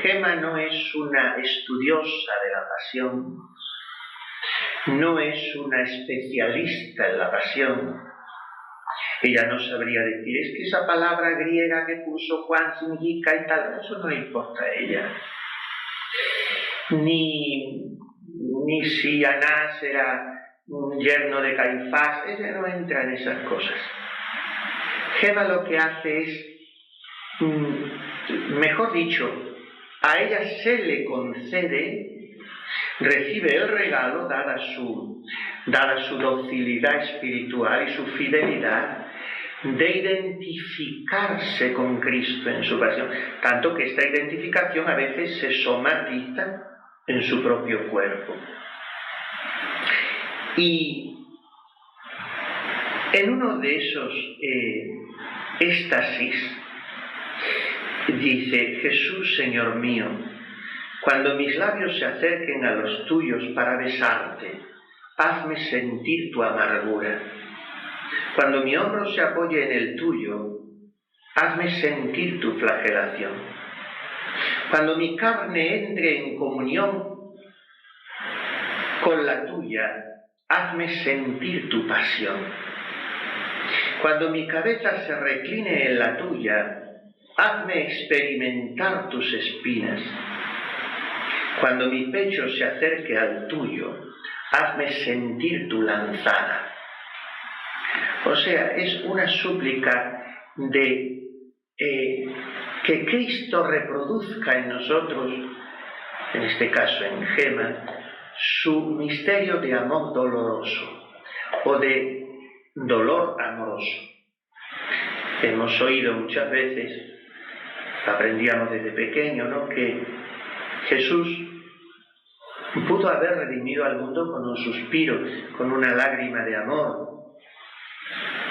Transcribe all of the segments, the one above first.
Gema no es una estudiosa de la pasión, no es una especialista en la pasión. Ella no sabría decir, es que esa palabra griega que puso Juan significa y tal, eso no le importa a ella. Ni si Anás era un yerno de Caifás, ella no entra en esas cosas. Gema lo que hace es, mejor dicho, a ella se le concede, recibe el regalo, dada su docilidad espiritual y su fidelidad, de identificarse con Cristo en su pasión, tanto que esta identificación a veces se somatiza en su propio cuerpo. Y en uno de esos éxtasis dice: Jesús, Señor mío, cuando mis labios se acerquen a los tuyos para besarte, hazme sentir tu amargura. Cuando mi hombro se apoye en el tuyo, hazme sentir tu flagelación. Cuando mi carne entre en comunión con la tuya, hazme sentir tu pasión. Cuando mi cabeza se recline en la tuya, hazme experimentar tus espinas. Cuando mi pecho se acerque al tuyo, hazme sentir tu lanzada. O sea, es una súplica de que Cristo reproduzca en nosotros, en este caso en Gema, su misterio de amor doloroso o de dolor amoroso. Hemos oído muchas veces, aprendíamos desde pequeño, ¿no?, que Jesús pudo haber redimido al mundo con un suspiro, con una lágrima de amor.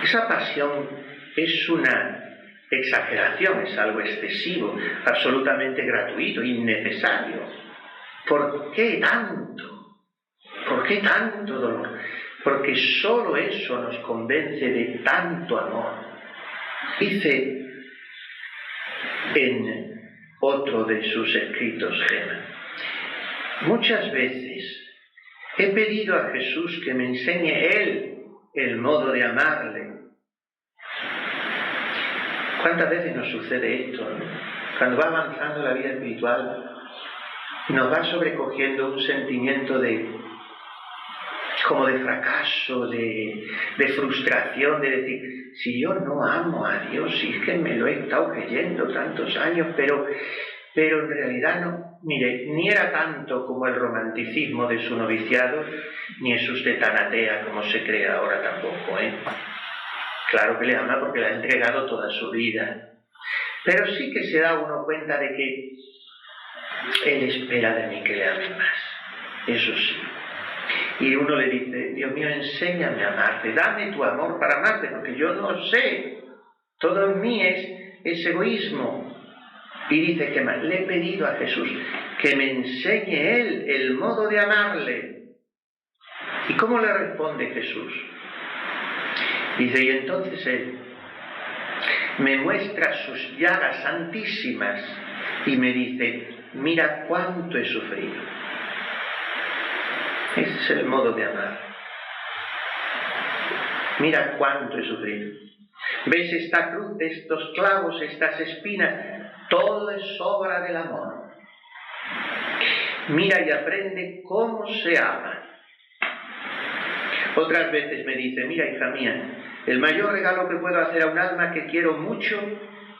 Esa pasión es una exageración, es algo excesivo, absolutamente gratuito, innecesario. ¿Por qué tanto? ¿Por qué tanto dolor? Porque solo eso nos convence de tanto amor. Dice en otro de sus escritos Gema: muchas veces he pedido a Jesús que me enseñe Él el modo de amarle. ¿Cuántas veces nos sucede esto, no? Cuando va avanzando la vida espiritual, nos va sobrecogiendo un sentimiento como de fracaso, de frustración, de decir, si yo no amo a Dios, si es que me lo he estado creyendo tantos años, pero en realidad no. Mire, ni era tanto como el romanticismo de su noviciado, ni es usted tan atea como se cree ahora tampoco, ¿eh? Claro que le ama porque le ha entregado toda su vida. Pero sí que se da uno cuenta de que Él espera de mí que le ame más. Eso sí. Y uno le dice, Dios mío, enséñame a amarte, dame tu amor para amarte, porque yo no sé. Todo en mí es egoísmo. Y dice que le he pedido a Jesús que me enseñe Él el modo de amarle. ¿Y cómo le responde Jesús? Dice, y entonces Él me muestra sus llagas santísimas y me dice, mira cuánto he sufrido. Ese es el modo de amar. Mira cuánto he sufrido. ¿Ves esta cruz, estos clavos, estas espinas? Todo es obra del amor. Mira y aprende cómo se ama. Otras veces me dice, mira, hija mía, el mayor regalo que puedo hacer a un alma que quiero mucho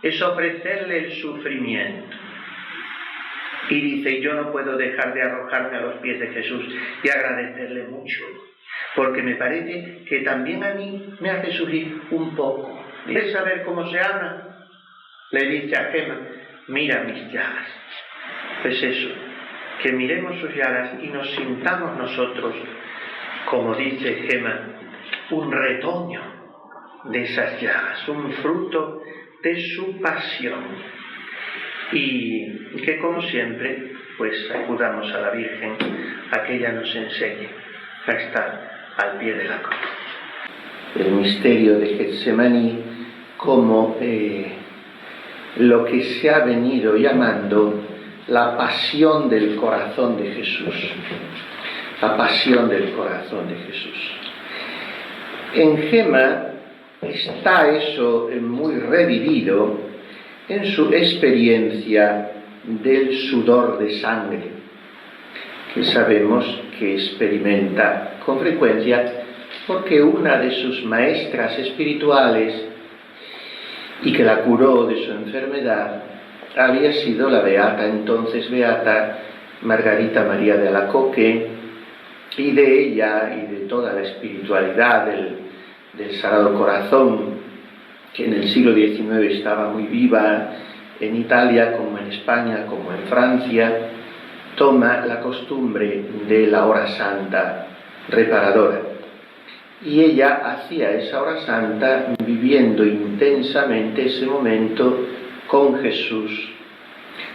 es ofrecerle el sufrimiento. Y dice, yo no puedo dejar de arrojarme a los pies de Jesús y agradecerle mucho, porque me parece que también a mí me hace sufrir un poco. ¿Quieres saber cómo se ama? Le dice a Gema, mira mis llagas. Pues eso, que miremos sus llagas y nos sintamos nosotros, como dice Gema, un retoño de esas llagas, un fruto de su pasión. Y que, como siempre, pues acudamos a la Virgen a que ella nos enseñe a estar al pie de la cruz. El misterio de Getsemaní como lo que se ha venido llamando la pasión del corazón de Jesús. La pasión del corazón de Jesús. En Gema está eso muy revivido en su experiencia del sudor de sangre, que sabemos que experimenta con frecuencia porque una de sus maestras espirituales y que la curó de su enfermedad había sido la entonces beata Margarita María de Alacoque, y de ella y de toda la espiritualidad del Sagrado Corazón, que en el siglo XIX estaba muy viva en Italia, como en España, como en Francia, toma la costumbre de la hora santa reparadora. Y ella hacía esa hora santa viviendo intensamente ese momento con Jesús.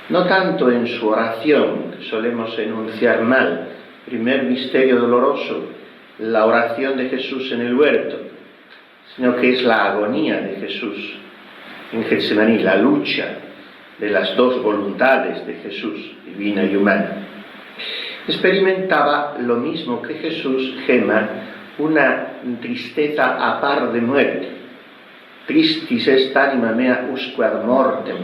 No tanto en su oración, que solemos enunciar mal, primer misterio doloroso, la oración de Jesús en el huerto, sino que es la agonía de Jesús en Getsemaní, la lucha de las dos voluntades de Jesús, divina y humana. Experimentaba lo mismo que Jesús, Gema, una tristeza a par de muerte. Tristis est anima mea usque ad mortem,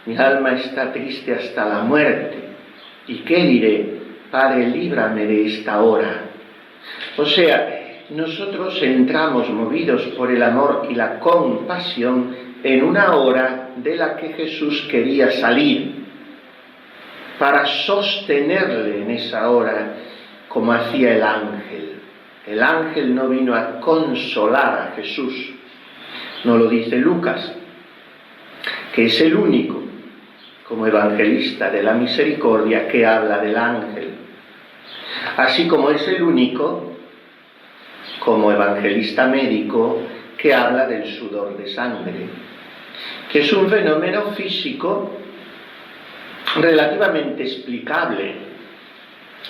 mi alma está triste hasta la muerte. ¿Y qué diré? Padre, líbrame de esta hora. O sea, nosotros entramos movidos por el amor y la compasión en una hora de la que Jesús quería salir, para sostenerle en esa hora como hacía el ángel. El ángel no vino a consolar a Jesús, no lo dice Lucas, que es el único, como evangelista de la misericordia, que habla del ángel. Así como es el único, como evangelista médico, que habla del sudor de sangre, que es un fenómeno físico relativamente explicable,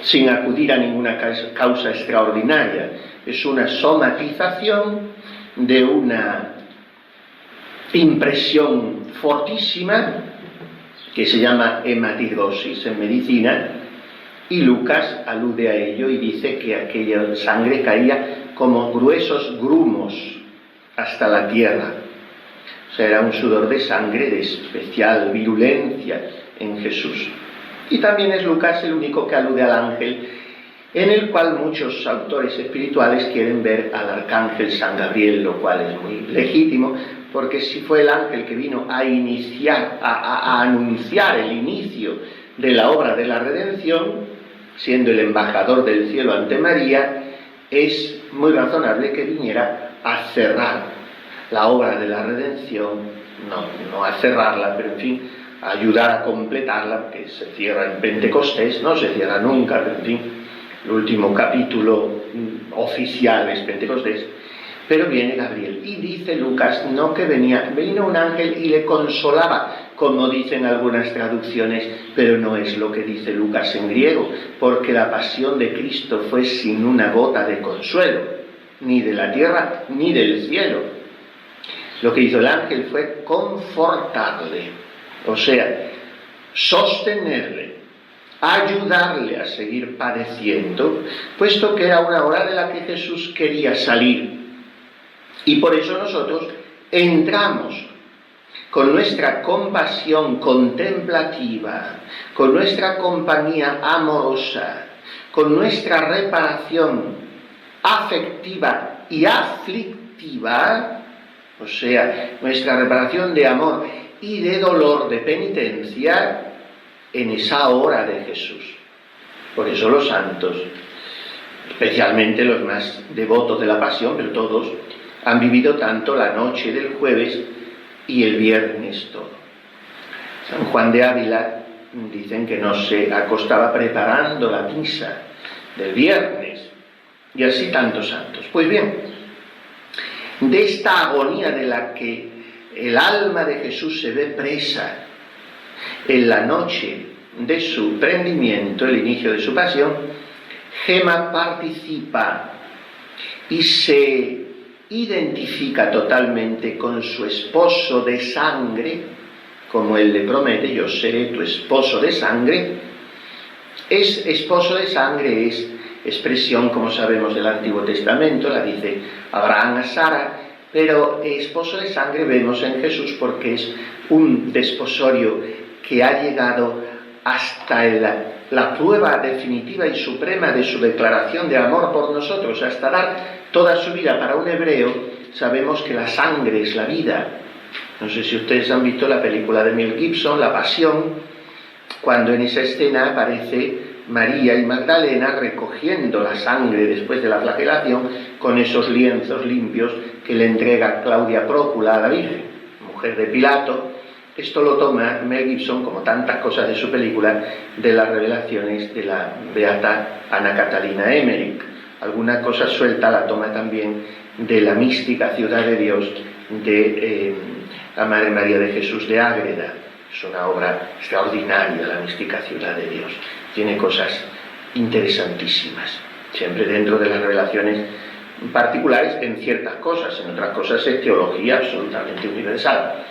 sin acudir a ninguna causa extraordinaria. Es una somatización de una impresión fortísima que se llama hematidosis en medicina, y Lucas alude a ello y dice que aquella sangre caía como gruesos grumos hasta la tierra. O sea, era un sudor de sangre de especial virulencia en Jesús. Y también es Lucas el único que alude al ángel, en el cual muchos autores espirituales quieren ver al arcángel San Gabriel, lo cual es muy legítimo, porque si fue el ángel que vino a iniciar, a anunciar el inicio de la obra de la redención, siendo el embajador del cielo ante María, es muy razonable que viniera a cerrar la obra de la redención, no a cerrarla, pero en fin, a ayudar a completarla, que se cierra en Pentecostés, no se cierra nunca, pero en fin, el último capítulo oficial es Pentecostés. Pero viene Gabriel, y dice Lucas, no que vino un ángel y le consolaba, como dicen algunas traducciones, pero no es lo que dice Lucas en griego, porque la pasión de Cristo fue sin una gota de consuelo, ni de la tierra ni del cielo. Lo que hizo el ángel fue confortarle, o sea, sostenerle, ayudarle a seguir padeciendo, puesto que era una hora de la que Jesús quería salir. Y por eso nosotros entramos con nuestra compasión contemplativa, con nuestra compañía amorosa, con nuestra reparación afectiva y aflictiva, o sea, nuestra reparación de amor y de dolor, de penitencia, en esa hora de Jesús. Por eso los santos, especialmente los más devotos de la pasión, pero todos, han vivido tanto la noche del jueves y el viernes todo. San Juan de Ávila dicen que no se acostaba preparando la misa del viernes, y así tantos santos. Pues bien, de esta agonía de la que el alma de Jesús se ve presa en la noche de su prendimiento, el inicio de su pasión, Gema participa y se identifica totalmente con su esposo de sangre, como él le promete: yo seré tu esposo de sangre. Esposo de sangre es expresión, como sabemos, del Antiguo Testamento, la dice Abraham a Sara, pero esposo de sangre vemos en Jesús porque es un desposorio que ha llegado hasta la prueba definitiva y suprema de su declaración de amor por nosotros, hasta dar toda su vida. Para un hebreo sabemos que la sangre es la vida. No sé si ustedes han visto la película de Mel Gibson, La Pasión, cuando en esa escena aparece María y Magdalena recogiendo la sangre después de la flagelación con esos lienzos limpios que le entrega Claudia Prócula a la Virgen, mujer de Pilato. Esto lo toma Mel Gibson, como tantas cosas de su película, de las revelaciones de la beata Ana Catalina Emmerich. Alguna cosa suelta la toma también de la mística Ciudad de Dios de la Madre María de Jesús de Ágreda. Es una obra extraordinaria, la mística Ciudad de Dios. Tiene cosas interesantísimas, siempre dentro de las revelaciones particulares en ciertas cosas, en otras cosas es teología absolutamente universal.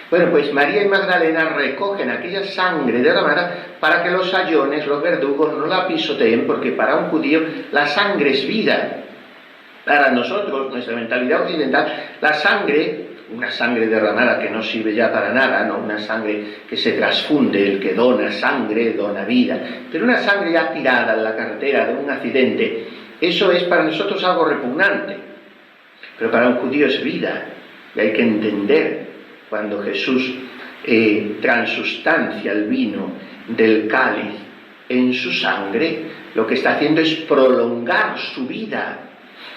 Bueno, pues María y Magdalena recogen aquella sangre derramada para que los sayones, los verdugos, no la pisoteen, porque para un judío la sangre es vida. Para nosotros, nuestra mentalidad occidental, la sangre, una sangre derramada que no sirve ya para nada, no una sangre que se transfunde, el que dona sangre dona vida, pero una sangre ya tirada en la carretera de un accidente, eso es para nosotros algo repugnante, pero para un judío es vida, y hay que entender cuando Jesús transustancia el vino del cáliz en su sangre, lo que está haciendo es prolongar su vida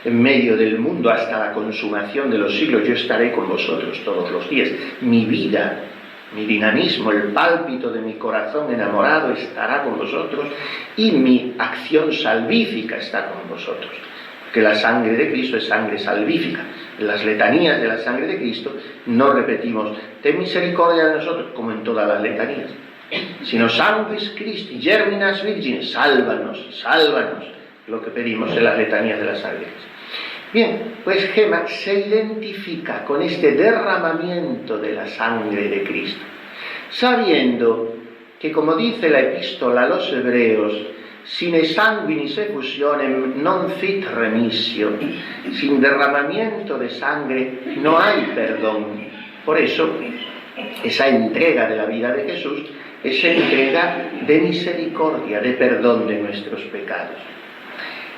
en medio del mundo hasta la consumación de los siglos. Yo estaré con vosotros todos los días. Mi vida, mi dinamismo, el pálpito de mi corazón enamorado estará con vosotros, y mi acción salvífica está con vosotros. Que la sangre de Cristo es sangre salvífica. En las letanías de la sangre de Cristo no repetimos ten misericordia de nosotros, como en todas las letanías, sino sanguis Christi, germinas virgines, sálvanos, sálvanos, lo que pedimos en las letanías de la sangre de Cristo. Bien, pues Gema se identifica con este derramamiento de la sangre de Cristo, sabiendo que, como dice la epístola a los hebreos, sine sanguinis effusionem non fit remissio, sin derramamiento de sangre no hay perdón. Por eso, esa entrega de la vida de Jesús es entrega de misericordia, de perdón de nuestros pecados.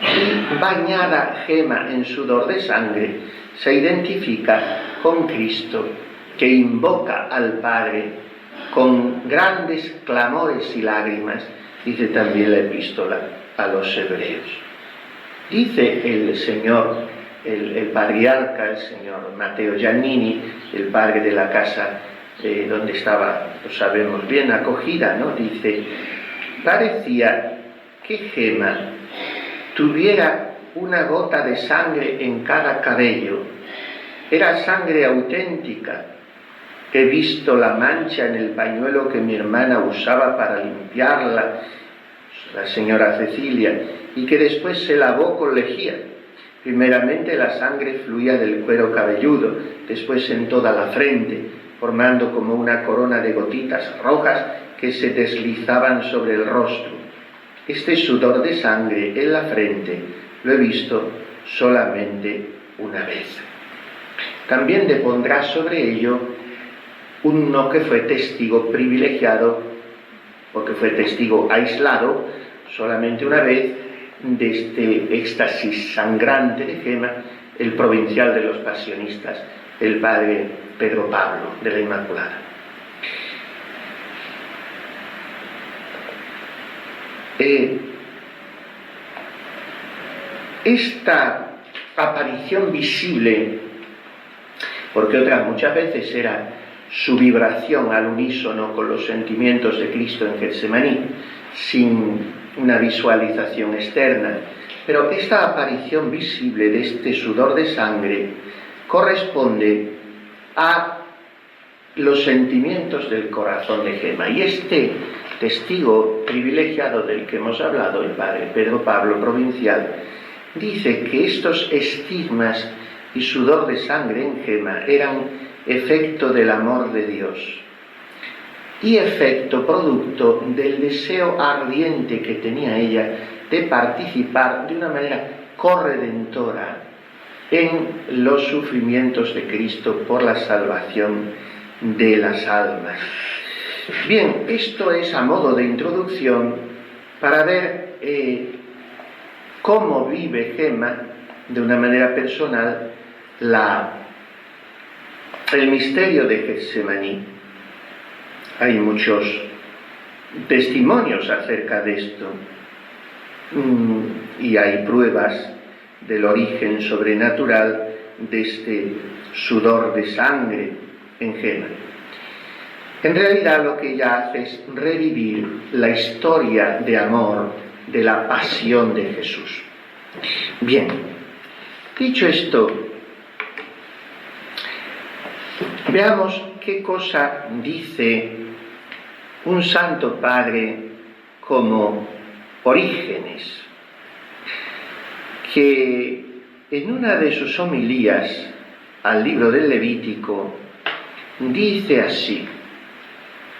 Y bañada Gema en sudor de sangre, se identifica con Cristo, que invoca al Padre con grandes clamores y lágrimas, dice también la epístola a los hebreos. Dice el señor, el patriarca, el señor Matteo Giannini, el padre de la casa donde estaba, lo sabemos bien, acogida, ¿no? Dice, parecía que Gema tuviera una gota de sangre en cada cabello. Era sangre auténtica. He visto la mancha en el pañuelo que mi hermana usaba para limpiarla, la señora Cecilia, y que después se lavó con lejía. Primeramente la sangre fluía del cuero cabelludo, después en toda la frente, formando como una corona de gotitas rojas que se deslizaban sobre el rostro. Este sudor de sangre en la frente lo he visto solamente una vez. También depondrá sobre ello uno que fue testigo privilegiado, porque fue testigo aislado solamente una vez de este éxtasis sangrante de Gema, el provincial de los pasionistas, el padre Pedro Pablo de la Inmaculada. Esta aparición visible, porque otras muchas veces era su vibración al unísono con los sentimientos de Cristo en Getsemaní, sin una visualización externa, pero esta aparición visible de este sudor de sangre corresponde a los sentimientos del corazón de Gema. Y este testigo privilegiado del que hemos hablado, el padre Pedro Pablo, provincial, dice que estos estigmas y sudor de sangre en Gema eran efecto del amor de Dios. y efecto producto del deseo ardiente que tenía ella de participar de una manera corredentora en los sufrimientos de Cristo por la salvación de las almas. Bien, esto es a modo de introducción para ver cómo vive Gemma de una manera personal el misterio de Getsemaní. Hay muchos testimonios acerca de esto y hay pruebas del origen sobrenatural de este sudor de sangre en Gemma. En realidad lo que ella hace es revivir la historia de amor de la pasión de Jesús. Bien, dicho esto, veamos qué cosa dice un santo padre como Orígenes, que en una de sus homilías al libro del Levítico dice así.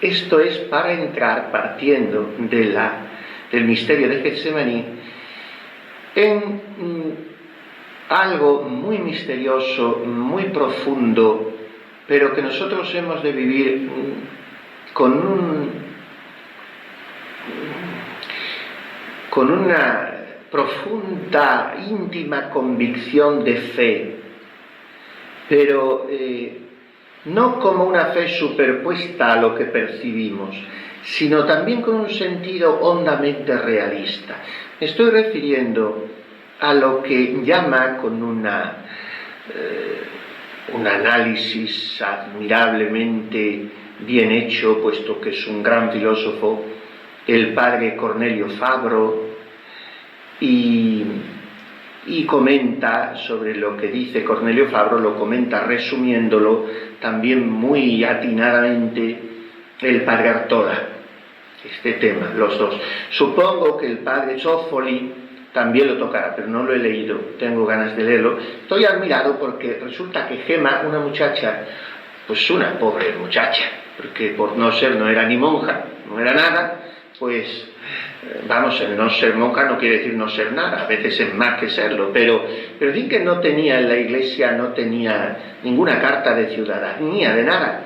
Esto es para entrar, partiendo del misterio de Getsemaní, en algo muy misterioso, muy profundo, pero que nosotros hemos de vivir con una profunda, íntima convicción de fe, pero no como una fe superpuesta a lo que percibimos, sino también con un sentido hondamente realista. Me estoy refiriendo a lo que llama con un análisis admirablemente bien hecho, puesto que es un gran filósofo, el padre Cornelio Fabro, y comenta sobre lo que dice Cornelio Fabro, lo comenta resumiéndolo también muy atinadamente el padre Artola, este tema, los dos. Supongo que el padre Zófoli también lo tocará, pero no lo he leído, tengo ganas de leerlo. Estoy admirado porque resulta que Gemma, una muchacha, pues una pobre muchacha, porque por no era ni monja, no era nada, pues vamos, el no ser monja no quiere decir no ser nada, a veces es más que serlo, pero en fin, que no tenía en la iglesia, no tenía ninguna carta de ciudadanía, de nada.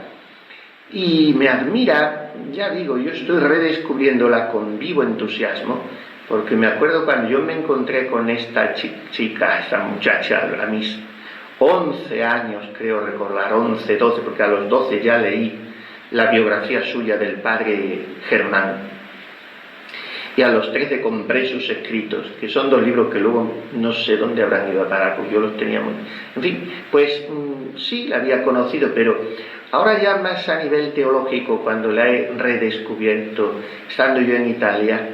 Y me admira, ya digo, yo estoy redescubriéndola con vivo entusiasmo, porque me acuerdo cuando yo me encontré con esta chica, esta muchacha, a mis 11 años, creo recordar, 11, 12, porque a los 12 ya leí la biografía suya del padre Germán, y a los 13 compré sus escritos, que son 2 libros que luego no sé dónde habrán ido a parar, porque yo los tenía muy... En fin, pues sí, la había conocido, pero ahora ya más a nivel teológico, cuando la he redescubierto, estando yo en Italia,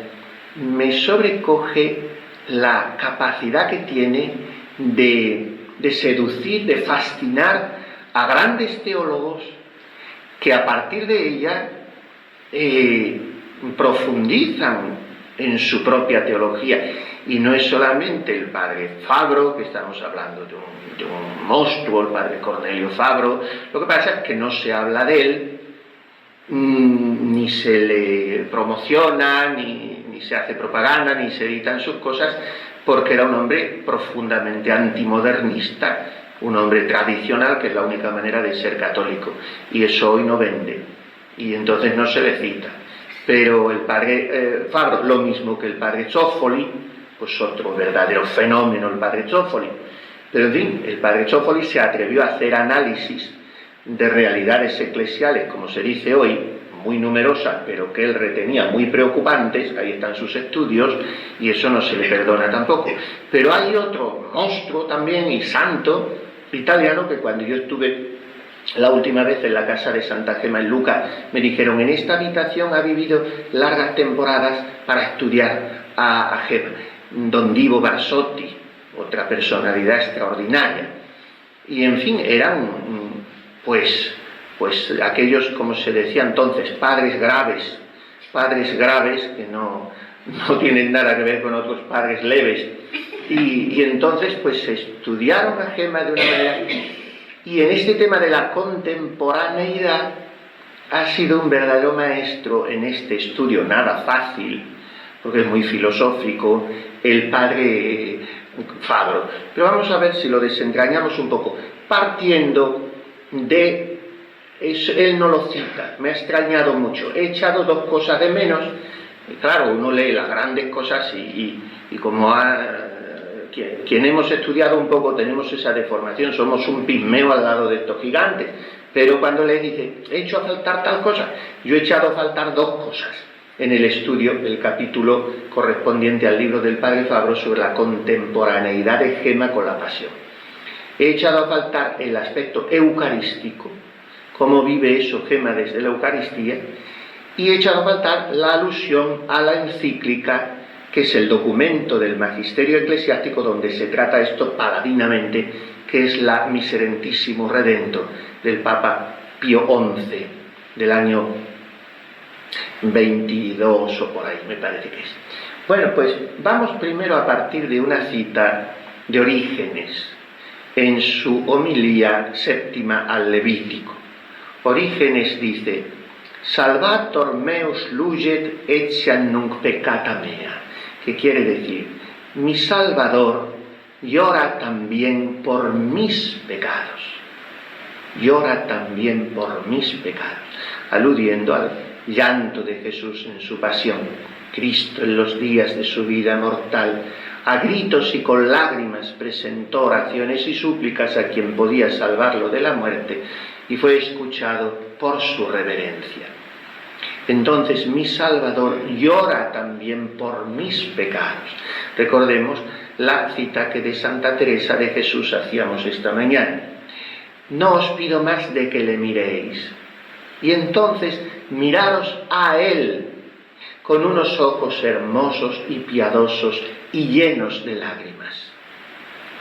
me sobrecoge la capacidad que tiene de seducir, de fascinar a grandes teólogos que a partir de ella profundizan en su propia teología. Y no es solamente el padre Fabro, que estamos hablando de un monstruo, el padre Cornelio Fabro. Lo que pasa es que no se habla de él, ni se le promociona, ni se hace propaganda, ni se editan sus cosas, porque era un hombre profundamente antimodernista, un hombre tradicional, que es la única manera de ser católico, y eso hoy no vende, y entonces no se le cita. Pero el padre Fabro, lo mismo que el padre Zófoli, pues otro verdadero fenómeno el padre Zófoli. Pero en fin, el padre Zófoli se atrevió a hacer análisis de realidades eclesiales, como se dice hoy, muy numerosas, pero que él retenía muy preocupantes. Ahí están sus estudios, y eso no se le perdona tampoco. Pero hay otro monstruo también, y santo, italiano, que cuando yo estuve la última vez en la casa de Santa Gemma en Lucca, me dijeron: en esta habitación ha vivido largas temporadas para estudiar a Gemma. Don Divo Barsotti, otra personalidad extraordinaria. Y en fin, eran pues aquellos, como se decía entonces, padres graves que no tienen nada que ver con otros padres leves. Y entonces pues estudiaron a Gemma de una manera. Y en este tema de la contemporaneidad ha sido un verdadero maestro en este estudio, nada fácil, porque es muy filosófico, el padre Fabro. Pero vamos a ver si lo desentrañamos un poco, partiendo de... él no lo cita, me ha extrañado mucho, he echado dos cosas de menos. Claro, uno lee las grandes cosas y como quien hemos estudiado un poco tenemos esa deformación, somos un pigmeo al lado de estos gigantes, pero cuando les dice, he hecho a faltar tal cosa, yo he echado a faltar dos cosas en el estudio, el capítulo correspondiente al libro del padre Fabro sobre la contemporaneidad de Gema con la pasión. He echado a faltar el aspecto eucarístico, cómo vive eso Gema desde la Eucaristía, y he echado a faltar la alusión a la encíclica, que es el documento del magisterio eclesiástico donde se trata esto paladinamente, que es la Miserentissimo Redemptor del Papa Pío XI, del año 22 o por ahí, me parece que es. Bueno, pues vamos primero a partir de una cita de Orígenes, en su homilía séptima al Levítico. Orígenes dice, Salvator meus luget etiam nunc peccata mea, que quiere decir, mi Salvador llora también por mis pecados, llora también por mis pecados, aludiendo al llanto de Jesús en su pasión. Cristo en los días de su vida mortal, a gritos y con lágrimas presentó oraciones y súplicas a quien podía salvarlo de la muerte y fue escuchado por su reverencia. Entonces mi Salvador llora también por mis pecados. Recordemos la cita que de Santa Teresa de Jesús hacíamos esta mañana. No os pido más de que le miréis. Y entonces miraros a Él con unos ojos hermosos y piadosos y llenos de lágrimas.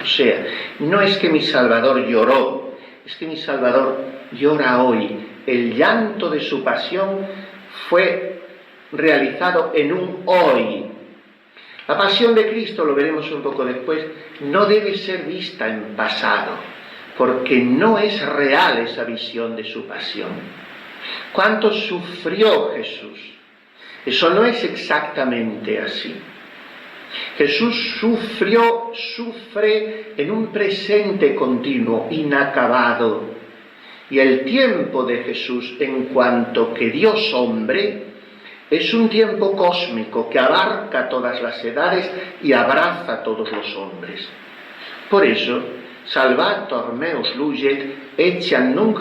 O sea, no es que mi Salvador lloró, es que mi Salvador llora hoy. El llanto de su pasión fue realizado en un hoy. La pasión de Cristo, lo veremos un poco después, no debe ser vista en pasado, porque no es real esa visión de su pasión. ¿Cuánto sufrió Jesús? Eso no es exactamente así. Jesús sufre en un presente continuo, inacabado. Y el tiempo de Jesús, en cuanto que Dios hombre, es un tiempo cósmico que abarca todas las edades y abraza a todos los hombres. Por eso, Salvator meus luget etiam nunc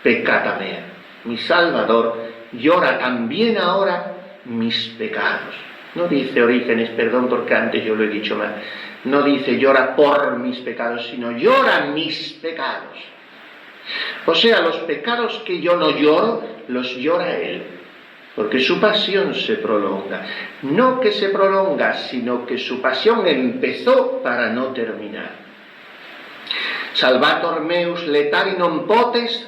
peccata mea. Mi Salvador llora también ahora mis pecados. No dice Orígenes, perdón porque antes yo lo he dicho mal, no dice llora por mis pecados, sino llora mis pecados. O sea, los pecados que yo no lloro, los llora Él, porque su pasión se prolonga. No que se prolonga, sino que su pasión empezó para no terminar. Salvator meus letari non potes,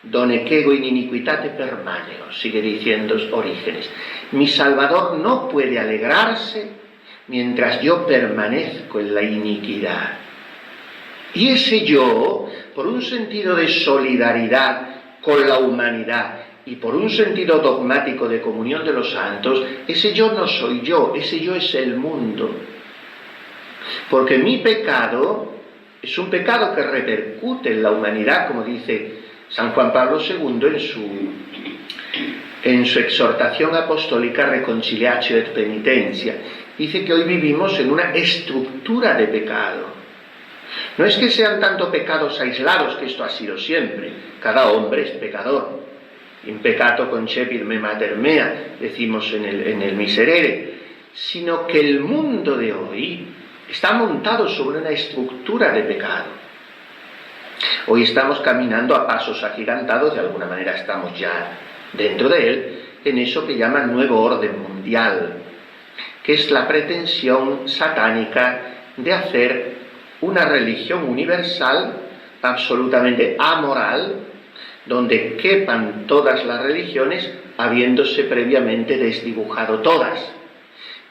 donecego in iniquitate permaneo, sigue diciendo Orígenes. Mi Salvador no puede alegrarse mientras yo permanezco en la iniquidad. Y ese yo, por un sentido de solidaridad con la humanidad y por un sentido dogmático de comunión de los santos, ese yo no soy yo, ese yo es el mundo. Porque mi pecado es un pecado que repercute en la humanidad, como dice San Juan Pablo II en su exhortación apostólica Reconciliatio et Penitencia. Dice que hoy vivimos en una estructura de pecado. No es que sean tanto pecados aislados, que esto ha sido siempre. Cada hombre es pecador. In peccato concepit me mater mea, decimos en el Miserere. Sino que el mundo de hoy está montado sobre una estructura de pecado. Hoy estamos caminando a pasos agigantados, de alguna manera estamos ya dentro de él, en eso que llaman nuevo orden mundial, que es la pretensión satánica de hacer una religión universal absolutamente amoral, donde quepan todas las religiones, habiéndose previamente desdibujado todas,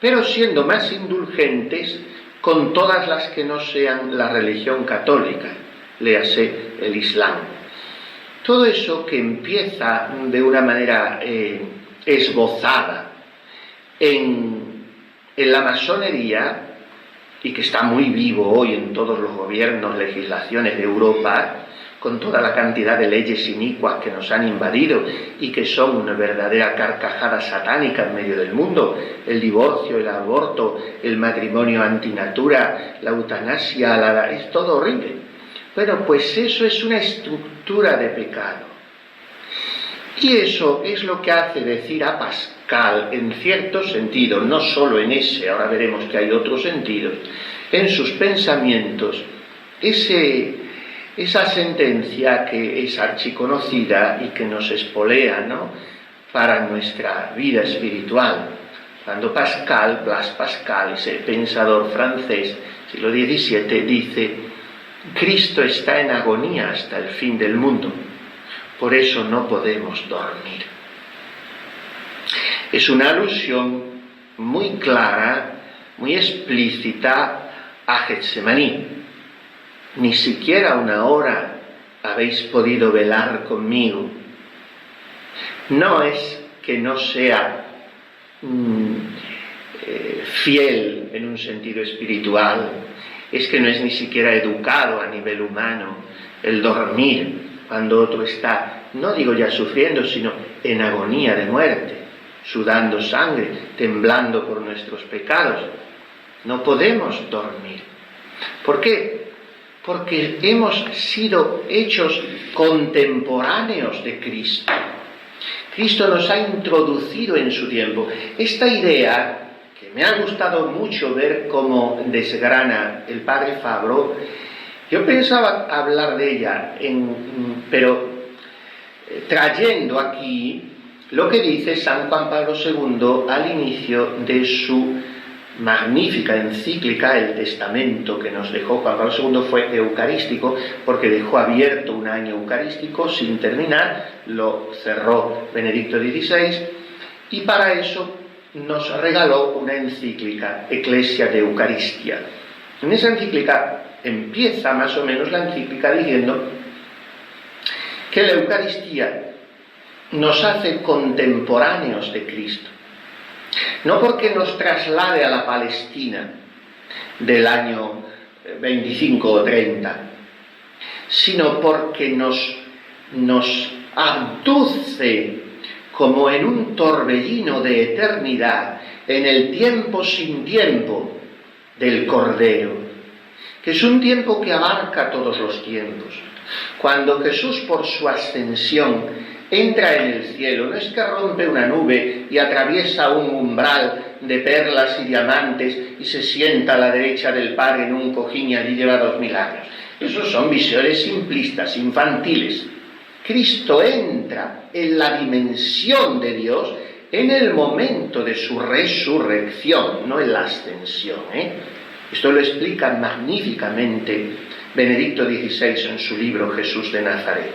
pero siendo más indulgentes con todas las que no sean la religión católica, léase el Islam. Todo eso que empieza de una manera esbozada en la masonería, y que está muy vivo hoy en todos los gobiernos, legislaciones de Europa, con toda la cantidad de leyes inicuas que nos han invadido y que son una verdadera carcajada satánica en medio del mundo: el divorcio, el aborto, el matrimonio antinatura, la eutanasia, es todo horrible. Bueno, pues eso es una estructura de pecado. Y eso es lo que hace decir a Pascal, en cierto sentido, no solo en ese, ahora veremos que hay otros sentidos, en sus pensamientos, esa sentencia que es archiconocida y que nos espolea, ¿no?, para nuestra vida espiritual. Cuando Pascal, Blaise Pascal, ese pensador francés, siglo XVII, dice: Cristo está en agonía hasta el fin del mundo, por eso no podemos dormir. Es una alusión muy clara, muy explícita a Getsemaní. Ni siquiera una hora habéis podido velar conmigo. No es que no sea fiel en un sentido espiritual, es que no es ni siquiera educado a nivel humano el dormir cuando otro está, no digo ya sufriendo, sino en agonía de muerte, sudando sangre, temblando por nuestros pecados. No podemos dormir. ¿Por qué? Porque hemos sido hechos contemporáneos de Cristo. Cristo nos ha introducido en su tiempo. Esta idea, que me ha gustado mucho ver cómo desgrana el padre Fabro, yo pensaba hablar de ella, pero trayendo aquí lo que dice San Juan Pablo II al inicio de su magnífica encíclica, el testamento que nos dejó Juan Pablo II fue eucarístico, porque dejó abierto un año eucarístico sin terminar, lo cerró Benedicto XVI, y para eso nos regaló una encíclica, Ecclesia de Eucaristía. En esa encíclica empieza más o menos la encíclica diciendo que la Eucaristía nos hace contemporáneos de Cristo. No porque nos traslade a la Palestina del año 25 o 30, sino porque nos abduce como en un torbellino de eternidad, en el tiempo sin tiempo del Cordero, que es un tiempo que abarca todos los tiempos. Cuando Jesús, por su ascensión, entra en el cielo, no es que rompe una nube y atraviesa un umbral de perlas y diamantes y se sienta a la derecha del Padre en un cojín y allí lleva 2000 años. Esos son visiones simplistas, infantiles. Cristo entra en la dimensión de Dios en el momento de su resurrección, no en la ascensión. Esto lo explica magníficamente Benedicto XVI en su libro Jesús de Nazaret.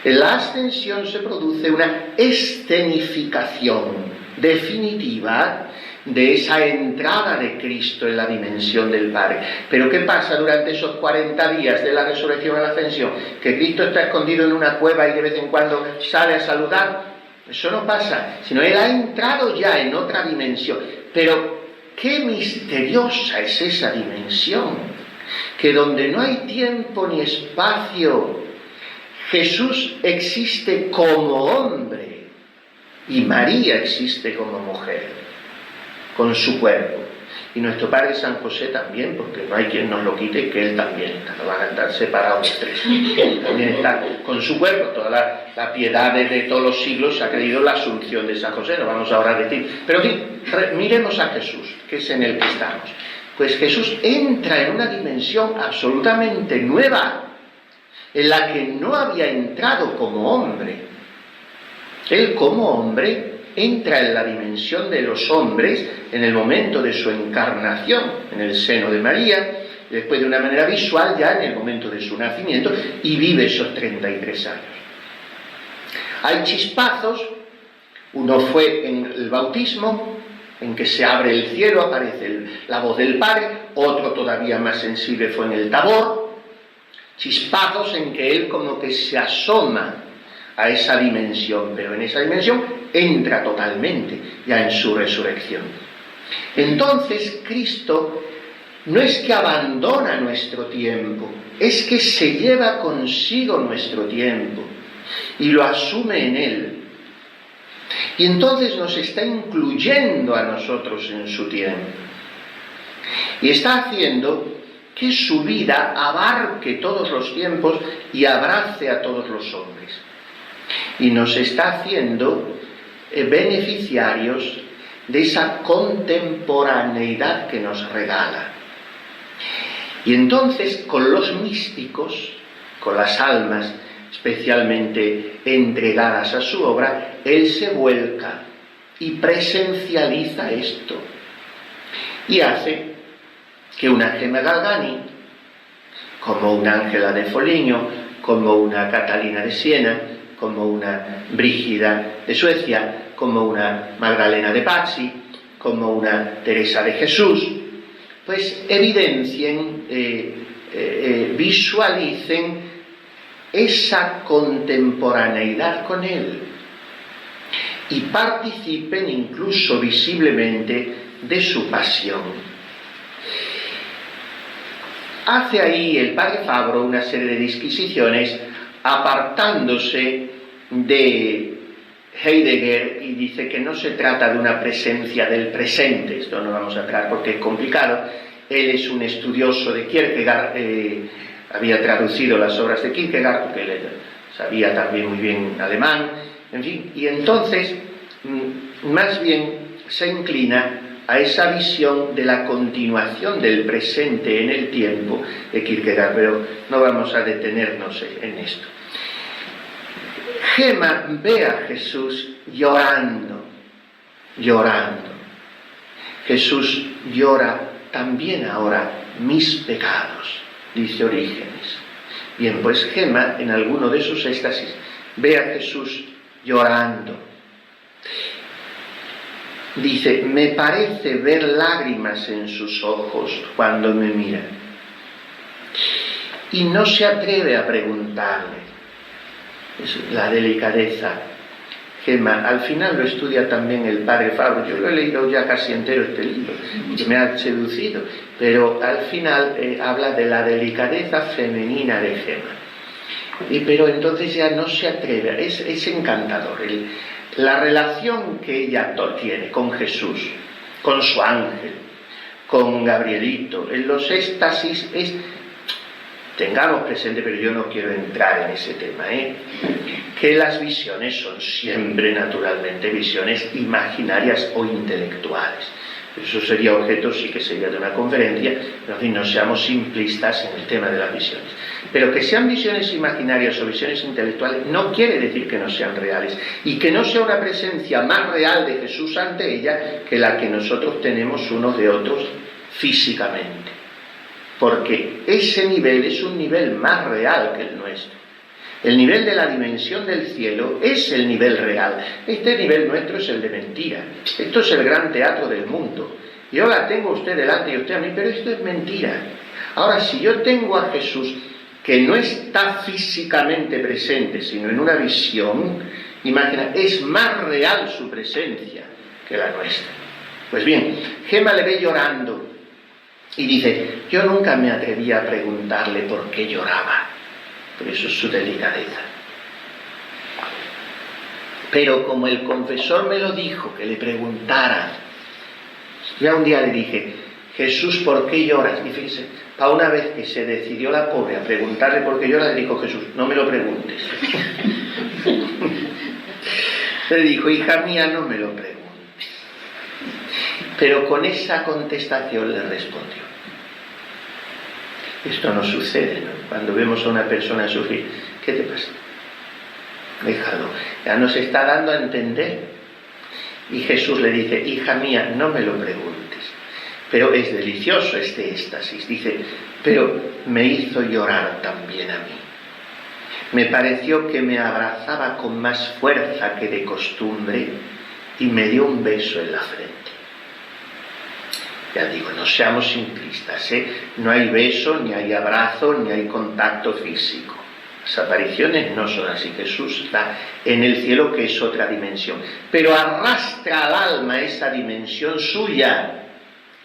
En la ascensión se produce una escenificación definitiva de esa entrada de Cristo en la dimensión del Padre. Pero ¿qué pasa durante esos 40 días de la resurrección a la ascensión? ¿Que Cristo está escondido en una cueva y de vez en cuando sale a saludar? Eso no pasa, sino Él ha entrado ya en otra dimensión. Pero qué misteriosa es esa dimensión, que donde no hay tiempo ni espacio, Jesús existe como hombre y María existe como mujer, con su cuerpo. Y nuestro Padre San José también, porque no hay quien nos lo quite, que él también está, no van a estar separados los tres. Él también está con su cuerpo. Toda la piedad de todos los siglos ha creído la asunción de San José, no vamos ahora a decir. Pero miremos a Jesús, que es en el que estamos. Pues Jesús entra en una dimensión absolutamente nueva, en la que no había entrado como hombre. Él como hombre entra en la dimensión de los hombres en el momento de su encarnación en el seno de María, después de una manera visual ya en el momento de su nacimiento, y vive esos 33 años. Hay chispazos, uno fue en el bautismo, en que se abre el cielo, aparece la voz del Padre, otro todavía más sensible fue en el Tabor, chispazos en que él como que se asoma a esa dimensión, pero en esa dimensión entra totalmente ya en su resurrección. Entonces Cristo no es que abandona nuestro tiempo, es que se lleva consigo nuestro tiempo y lo asume en él. Y entonces nos está incluyendo a nosotros en su tiempo. Y está haciendo que su vida abarque todos los tiempos y abrace a todos los hombres. Y nos está haciendo beneficiarios de esa contemporaneidad que nos regala. Y entonces con los místicos, con las almas especialmente entregadas a su obra, él se vuelca y presencializa esto. Y hace que una Gemma Galgani, como una Ángela de Foligno, como una Catalina de Siena, como una Brígida de Suecia, como una Magdalena de Pazzi, como una Teresa de Jesús, pues evidencien, visualicen esa contemporaneidad con él y participen incluso visiblemente de su pasión. Hace ahí el padre Fabro una serie de disquisiciones apartándose de Heidegger y dice que no se trata de una presencia del presente. Esto no vamos a entrar porque es complicado. Él es un estudioso de Kierkegaard, había traducido las obras de Kierkegaard porque él sabía también muy bien alemán, en fin, y entonces más bien se inclina a esa visión de la continuación del presente en el tiempo de Kierkegaard, pero no vamos a detenernos en esto. Gemma ve a Jesús llorando. Jesús llora también ahora mis pecados, dice Orígenes. Bien, pues Gemma, en alguno de sus éxtasis, ve a Jesús llorando. Dice, me parece ver lágrimas en sus ojos cuando me mira. Y no se atreve a preguntarle. Es la delicadeza. Gemma, al final lo estudia también el padre Fabro. Yo lo he leído ya casi entero este libro, que me ha seducido, pero al final habla de la delicadeza femenina de Gemma. Pero entonces ya no se atreve, es encantador. La relación que ella tiene con Jesús, con su ángel, con Gabrielito, en los éxtasis es... Tengamos presente, pero yo no quiero entrar en ese tema, que las visiones son siempre, naturalmente, visiones imaginarias o intelectuales. Eso sería objeto, sí que sería de una conferencia, pero en fin, no seamos simplistas en el tema de las visiones. Pero que sean visiones imaginarias o visiones intelectuales no quiere decir que no sean reales, y que no sea una presencia más real de Jesús ante ella que la que nosotros tenemos unos de otros físicamente. Porque ese nivel es un nivel más real que el nuestro. El nivel de la dimensión del cielo es el nivel real. Este nivel nuestro es el de mentira. Esto es el gran teatro del mundo. Yo la tengo a usted delante y usted a mí, pero esto es mentira. Ahora, si yo tengo a Jesús que no está físicamente presente, sino en una visión, imagina, es más real su presencia que la nuestra. Pues bien, Gemma le ve llorando. Y dice, yo nunca me atreví a preguntarle por qué lloraba, por eso es su delicadeza. Pero como el confesor me lo dijo, que le preguntara, ya un día le dije, Jesús, ¿por qué lloras? Y fíjese, para una vez que se decidió la pobre a preguntarle por qué llora, le dijo Jesús, no me lo preguntes. Le dijo, hija mía, no me lo preguntes. Pero con esa contestación le respondió. Esto no sucede, ¿no? Cuando vemos a una persona sufrir, ¿qué te pasa? Déjalo, ya nos está dando a entender. Y Jesús le dice, hija mía, no me lo preguntes. Pero es delicioso este éxtasis. Dice, pero me hizo llorar también a mí. Me pareció que me abrazaba con más fuerza que de costumbre y me dio un beso en la frente. Ya digo, no seamos simplistas, ¿eh? No hay beso, ni hay abrazo, ni hay contacto físico. Las apariciones no son así. Jesús está en el cielo, que es otra dimensión. Pero arrastra al alma esa dimensión suya.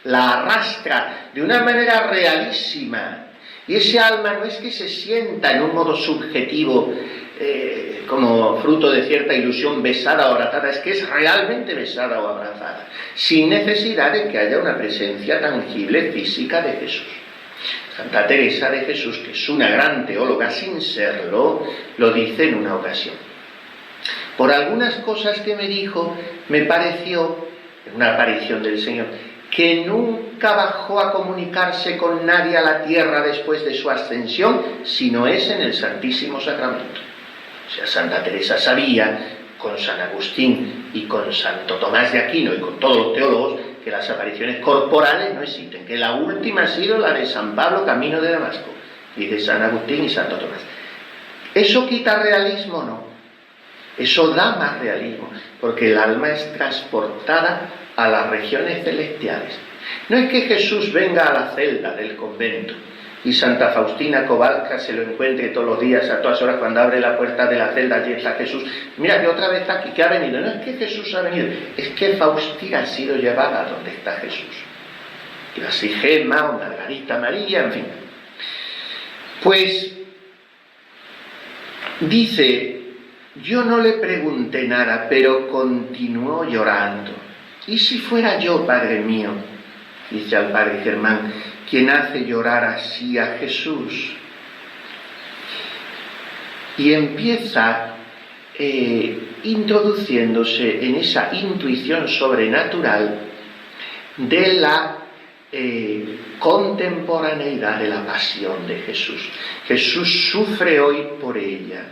La arrastra de una manera realísima. Y ese alma no es que se sienta en un modo subjetivo, como fruto de cierta ilusión, besada o abrazada, es que es realmente besada o abrazada, sin necesidad de que haya una presencia tangible, física de Jesús. Santa Teresa de Jesús, que es una gran teóloga sin serlo, lo dice en una ocasión. Por algunas cosas que me dijo, me pareció, en una aparición del Señor, que nunca bajó a comunicarse con nadie a la tierra después de su ascensión, si no es en el Santísimo Sacramento. O sea, Santa Teresa sabía, con San Agustín y con Santo Tomás de Aquino y con todos los teólogos, que las apariciones corporales no existen, que la última ha sido la de San Pablo camino de Damasco, y de San Agustín y Santo Tomás. ¿Eso quita realismo? No. Eso da más realismo, porque el alma es transportada a las regiones celestiales. No es que Jesús venga a la celda del convento y Santa Faustina Kowalska se lo encuentre todos los días, a todas horas, cuando abre la puerta de la celda, allí está Jesús. Mira que otra vez está aquí, que ha venido. No es que Jesús ha venido, es que Faustina ha sido llevada a donde está Jesús. Y así Gemma o Margarita María, en fin. Pues dice, yo no le pregunté nada, pero continuó llorando. ¿Y si fuera yo, Padre mío? Dice al Padre Germán, quien hace llorar así a Jesús. Y empieza introduciéndose en esa intuición sobrenatural de la contemporaneidad de la pasión de Jesús. Jesús sufre hoy por ella.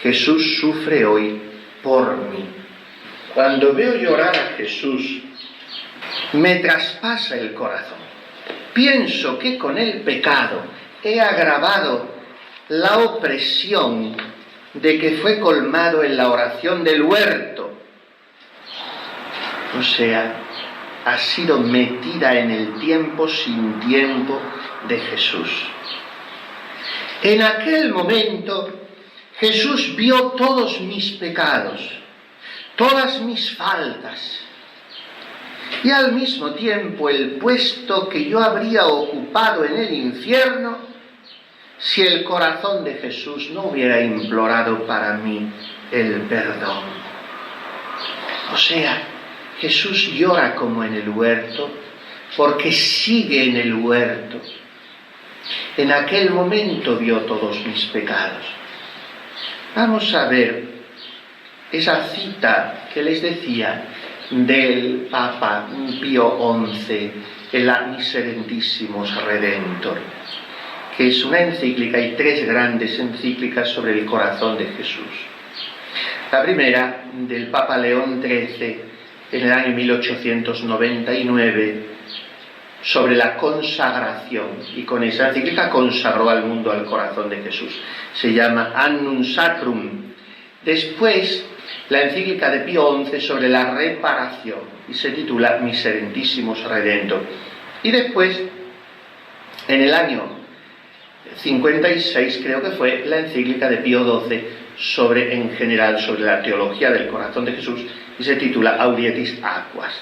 Jesús sufre hoy por mí. Cuando veo llorar a Jesús, me traspasa el corazón. Pienso que con el pecado he agravado la opresión de que fue colmado en la oración del huerto. O sea, ha sido metida en el tiempo sin tiempo de Jesús. En aquel momento, Jesús vio todos mis pecados, todas mis faltas, y al mismo tiempo el puesto que yo habría ocupado en el infierno si el corazón de Jesús no hubiera implorado para mí el perdón. O sea, Jesús llora como en el huerto porque sigue en el huerto. En aquel momento vio todos mis pecados. Vamos a ver esa cita que les decía del Papa Pío XI, el Ad Miserentissimus Redentor, que es una encíclica, y tres grandes encíclicas sobre el corazón de Jesús. La primera, del Papa León XIII, en el año 1899, sobre la consagración, y con esa encíclica consagró al mundo al corazón de Jesús. Se llama Annum Sacrum. Después, la encíclica de Pío XI sobre la reparación, y se titula Miserentissimus Redentor. Y después, en el año 56, creo que fue, la encíclica de Pío XII sobre, en general, sobre la teología del corazón de Jesús, y se titula Aurietis Aquas.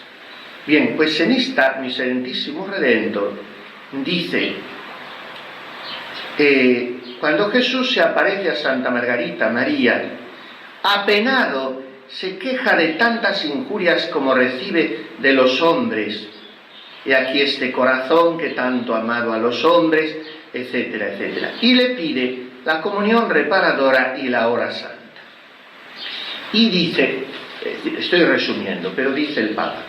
Bien, pues en esta Miserentissimus Redentor dice, cuando Jesús se aparece a Santa Margarita María, apenado se queja de tantas injurias como recibe de los hombres. Y aquí este corazón que tanto ha amado a los hombres, etcétera, etcétera. Y le pide la comunión reparadora y la hora santa. Y dice, estoy resumiendo, pero dice el Papa,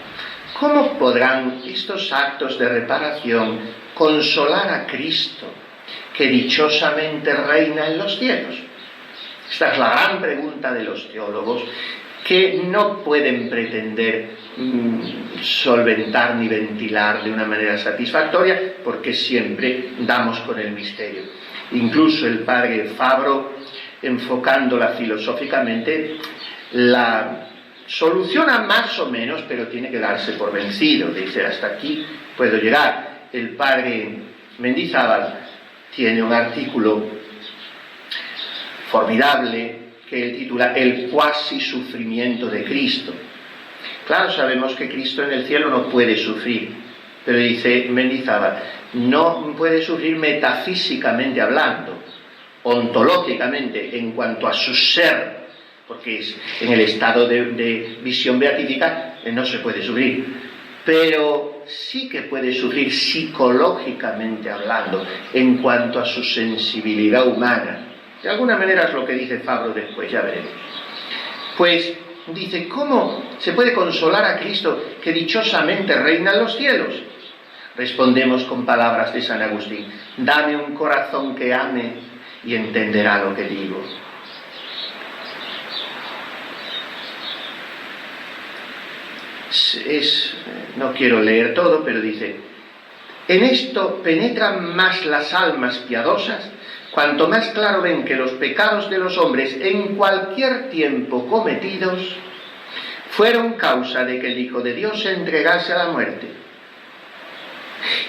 ¿cómo podrán estos actos de reparación consolar a Cristo, que dichosamente reina en los cielos? Esta es la gran pregunta de los teólogos, que no pueden pretender solventar ni ventilar de una manera satisfactoria, porque siempre damos con el misterio. Incluso el padre Fabro, enfocándola filosóficamente, la soluciona más o menos, pero tiene que darse por vencido. Dice, hasta aquí puedo llegar. El padre Mendizábal tiene un artículo formidable que él titula El cuasi sufrimiento de Cristo. Claro, sabemos que Cristo en el cielo no puede sufrir, pero dice Mendizábal, no puede sufrir metafísicamente hablando, ontológicamente, en cuanto a su ser, porque es en el estado de visión beatífica, no se puede sufrir, pero sí que puede sufrir psicológicamente hablando, en cuanto a su sensibilidad humana. De alguna manera es lo que dice Fabro después, ya veremos. Pues dice, ¿cómo se puede consolar a Cristo que dichosamente reina en los cielos? Respondemos con palabras de San Agustín, dame un corazón que ame y entenderá lo que digo. No quiero leer todo, pero dice, en esto penetran más las almas piadosas, cuanto más claro ven que los pecados de los hombres en cualquier tiempo cometidos fueron causa de que el Hijo de Dios se entregase a la muerte.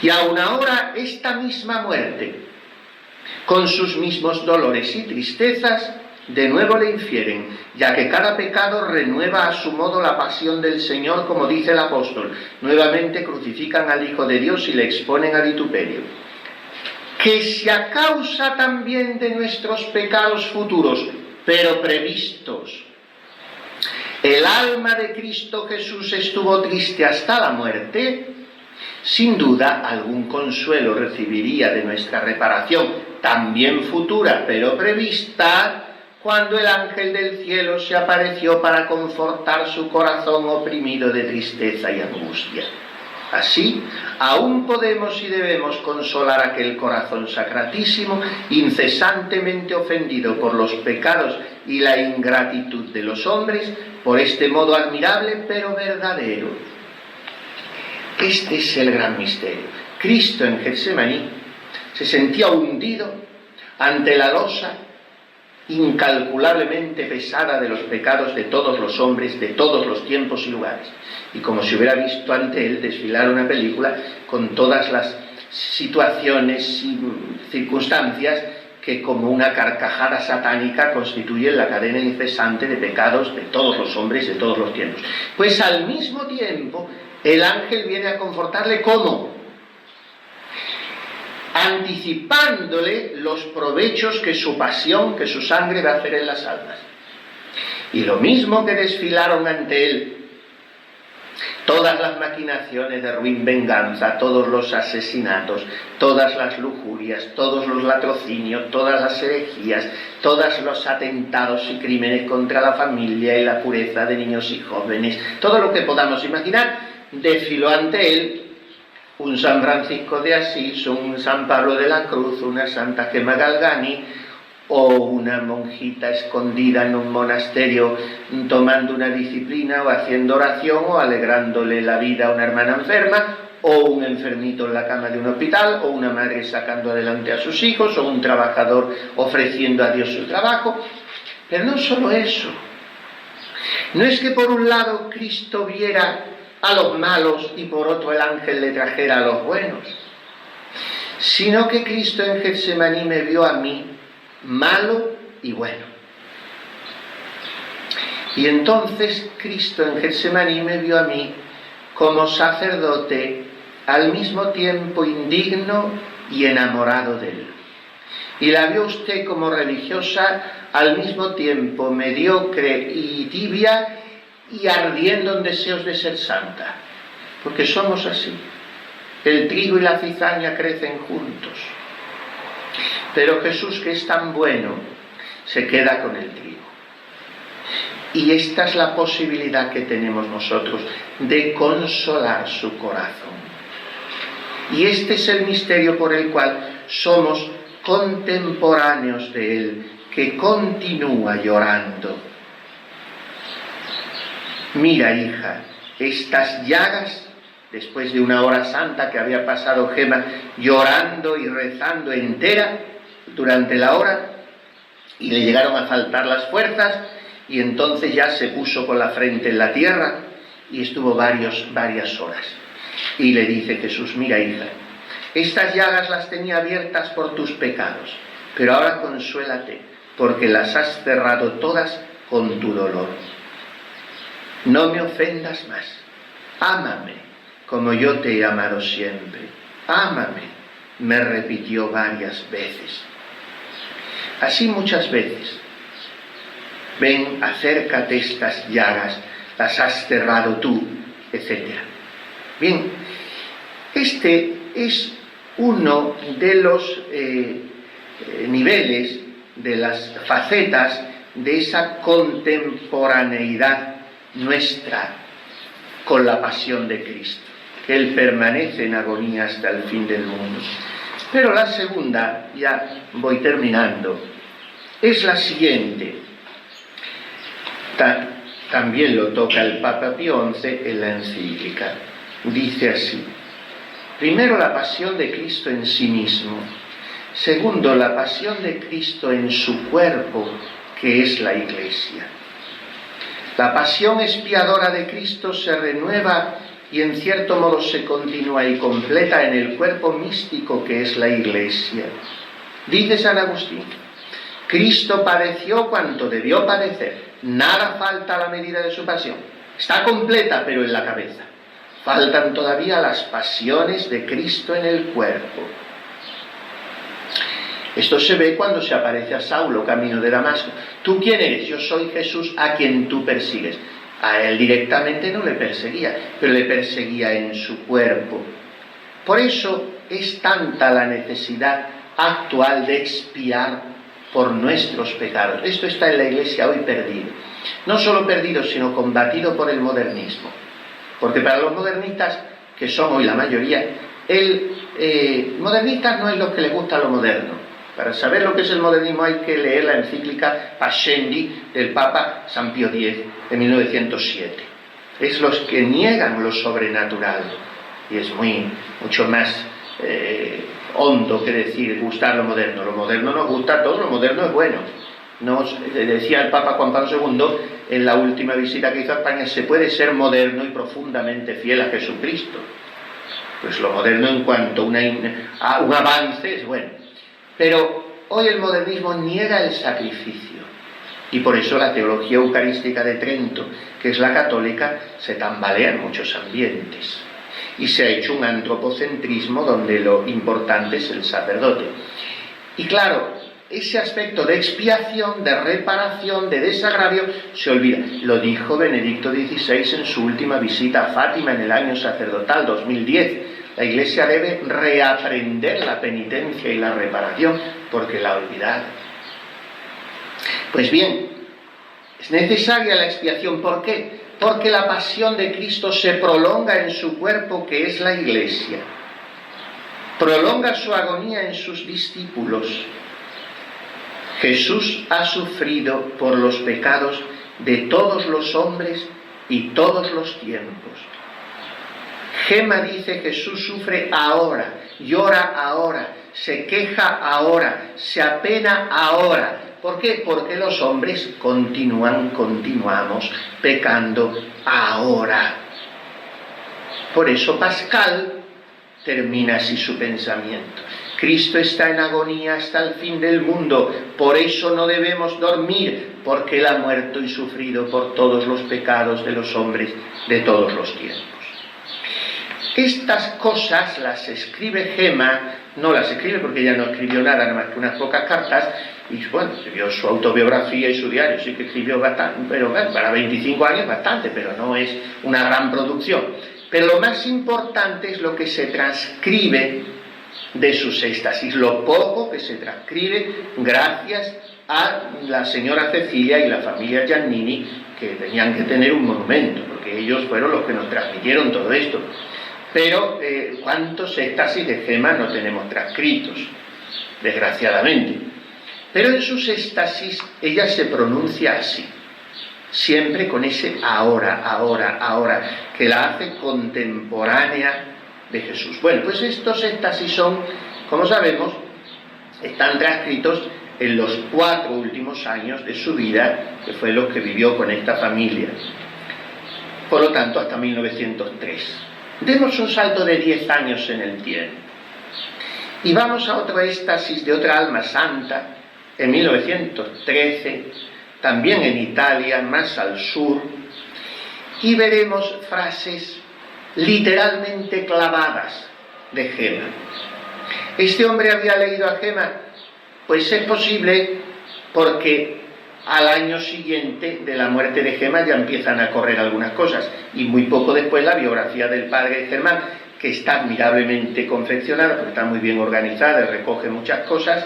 Y aun ahora esta misma muerte, con sus mismos dolores y tristezas, de nuevo le infieren, ya que cada pecado renueva a su modo la pasión del Señor, como dice el apóstol. Nuevamente crucifican al Hijo de Dios y le exponen a vituperio. Que si a causa también de nuestros pecados futuros, pero previstos, el alma de Cristo Jesús estuvo triste hasta la muerte, sin duda algún consuelo recibiría de nuestra reparación, también futura, pero prevista, cuando el ángel del cielo se apareció para confortar su corazón oprimido de tristeza y angustia. Así, aún podemos y debemos consolar aquel corazón sacratísimo, incesantemente ofendido por los pecados y la ingratitud de los hombres, por este modo admirable pero verdadero. Este es el gran misterio. Cristo en Getsemaní se sentía hundido ante la losa incalculablemente pesada de los pecados de todos los hombres, de todos los tiempos y lugares. Y como si hubiera visto ante él desfilar una película con todas las situaciones y circunstancias que, como una carcajada satánica, constituyen la cadena incesante de pecados de todos los hombres de todos los tiempos. Pues al mismo tiempo, el ángel viene a confortarle, ¿cómo? Anticipándole los provechos que su pasión, que su sangre va a hacer en las almas. Y lo mismo que desfilaron ante él todas las maquinaciones de ruin venganza, todos los asesinatos, todas las lujurias, todos los latrocinios, todas las herejías, todos los atentados y crímenes contra la familia y la pureza de niños y jóvenes, todo lo que podamos imaginar, desfiló ante él un San Francisco de Asís, un San Pablo de la Cruz, una Santa Gemma Galgani, o una monjita escondida en un monasterio tomando una disciplina o haciendo oración o alegrándole la vida a una hermana enferma, o un enfermito en la cama de un hospital, o una madre sacando adelante a sus hijos, o un trabajador ofreciendo a Dios su trabajo. Pero no solo eso. No es que por un lado Cristo viera a los malos y por otro el ángel le trajera a los buenos, sino que Cristo en Getsemaní me vio a mí malo y bueno. Y entonces Cristo en Getsemaní me vio a mí como sacerdote, al mismo tiempo indigno y enamorado de él. Y la vio usted como religiosa, al mismo tiempo mediocre y tibia, y ardiendo en deseos de ser santa, porque somos así. El trigo y la cizaña crecen juntos, pero Jesús, que es tan bueno, se queda con el trigo. Y esta es la posibilidad que tenemos nosotros de consolar su corazón. Y este es el misterio por el cual somos contemporáneos de él, que continúa llorando. Mira, hija, estas llagas, después de una hora santa que había pasado Gemma llorando y rezando entera durante la hora, y le llegaron a faltar las fuerzas, y entonces ya se puso con la frente en la tierra y estuvo varias horas. Y le dice Jesús: mira, hija, estas llagas las tenía abiertas por tus pecados, pero ahora consuélate, porque las has cerrado todas con tu dolor. No me ofendas más, ámame como yo te he amado siempre, ámame, me repitió varias veces. Así muchas veces. Ven, acércate, estas llagas, las has cerrado tú, etc. Bien, este es uno de los niveles, de las facetas de esa contemporaneidad nuestra con la pasión de Cristo, que Él permanece en agonía hasta el fin del mundo. Pero la segunda, ya voy terminando, es la siguiente. También lo toca el Papa Pío XI en la encíclica. Dice así: primero, la pasión de Cristo en sí mismo. Segundo, la pasión de Cristo en su cuerpo, que es la Iglesia. La pasión expiadora de Cristo se renueva y en cierto modo se continúa y completa en el cuerpo místico que es la Iglesia. Dice San Agustín: Cristo padeció cuanto debió padecer. Nada falta a la medida de su pasión. Está completa, pero en la cabeza. Faltan todavía las pasiones de Cristo en el cuerpo. Esto se ve cuando se aparece a Saulo camino de Damasco. ¿Tú quién eres? Yo soy Jesús a quien tú persigues. A él directamente no le perseguía, pero le perseguía en su cuerpo. Por eso es tanta la necesidad actual de expiar por nuestros pecados. Esto está en la Iglesia hoy perdido. No solo perdido, sino combatido por el modernismo. Porque para los modernistas, que son hoy la mayoría, modernistas no es lo que les gusta lo moderno. Para saber lo que es el modernismo hay que leer la encíclica Pascendi del Papa San Pío X de 1907. Es los que niegan lo sobrenatural. Y es mucho más hondo que decir gustar lo moderno. Lo moderno nos gusta a todos, lo moderno es bueno. Decía el Papa Juan Pablo II en la última visita que hizo a España: se puede ser moderno y profundamente fiel a Jesucristo. Pues lo moderno en cuanto a un avance es bueno. Pero hoy el modernismo niega el sacrificio. Y por eso la teología eucarística de Trento, que es la católica, se tambalea en muchos ambientes. Y se ha hecho un antropocentrismo donde lo importante es el sacerdote. Y claro, ese aspecto de expiación, de reparación, de desagravio, se olvida. Lo dijo Benedicto XVI en su última visita a Fátima en el año sacerdotal 2010. La Iglesia debe reaprender la penitencia y la reparación, porque la ha olvidado. Pues bien, es necesaria la expiación. ¿Por qué? Porque la pasión de Cristo se prolonga en su cuerpo, que es la Iglesia. Prolonga su agonía en sus discípulos. Jesús ha sufrido por los pecados de todos los hombres y todos los tiempos. Gema dice: Jesús sufre ahora, llora ahora, se queja ahora, se apena ahora. ¿Por qué? Porque los hombres continuamos pecando ahora. Por eso Pascal termina así su pensamiento. Cristo está en agonía hasta el fin del mundo, por eso no debemos dormir, porque Él ha muerto y sufrido por todos los pecados de los hombres de todos los tiempos. Estas cosas las escribe Gema, no las escribe porque ella no escribió nada más que unas pocas cartas, y bueno, escribió su autobiografía y su diario, sí que escribió bastante, pero bueno, para 25 años bastante, pero no es una gran producción. Pero lo más importante es lo que se transcribe de sus éxtasis, lo poco que se transcribe gracias a la señora Cecilia y la familia Giannini, que tenían que tener un monumento, porque ellos fueron los que nos transmitieron todo esto. Pero ¿cuántos éxtasis de Gema no tenemos transcritos? Desgraciadamente. Pero en sus éxtasis ella se pronuncia así, siempre con ese ahora, ahora, ahora, que la hace contemporánea de Jesús. Bueno, pues estos éxtasis son, como sabemos, están transcritos en los 4 últimos años de su vida, que fue los que vivió con esta familia. Por lo tanto, hasta 1903. Demos un salto de 10 años en el tiempo. Y vamos a otro éxtasis de otra alma santa, en 1913, también en Italia, más al sur, y veremos frases literalmente clavadas de Gema. ¿Este hombre había leído a Gema? Pues es posible, porque al año siguiente de la muerte de Gema ya empiezan a correr algunas cosas, y muy poco después la biografía del padre Germán, que está admirablemente confeccionada, porque está muy bien organizada y recoge muchas cosas.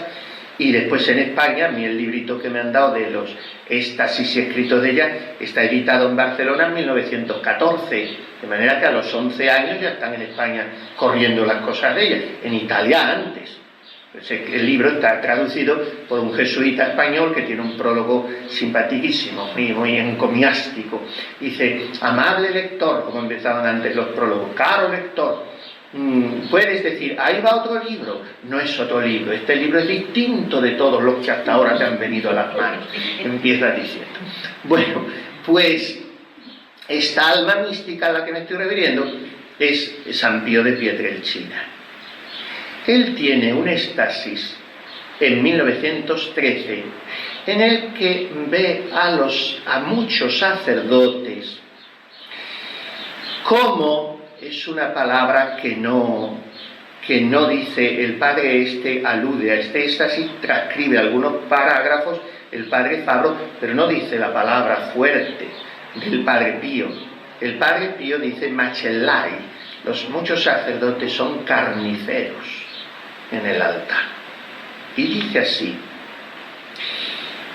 Y después en España, a mí el librito que me han dado de los éxtasis y escritos de ella está editado en Barcelona en 1914, de manera que a los 11 años ya están en España corriendo las cosas de ella, en Italia antes. Pues el libro está traducido por un jesuita español que tiene un prólogo simpaticísimo, muy encomiástico. Dice: amable lector, como empezaban antes los prólogos, caro lector, puedes decir, ahí va otro libro. No es otro libro, este libro es distinto de todos los que hasta ahora te han venido a las manos. Empieza diciendo. Bueno, pues esta alma mística a la que me estoy refiriendo es San Pío de Pietrelcina. Él tiene un éxtasis en 1913 en el que ve a muchos sacerdotes como, es una palabra que no dice, el padre alude a este éxtasis, transcribe algunos parágrafos, el padre Fabro, pero no dice la palabra fuerte del padre Pío. El padre Pío dice macellai, muchos sacerdotes son carniceros en el altar. Y dice así: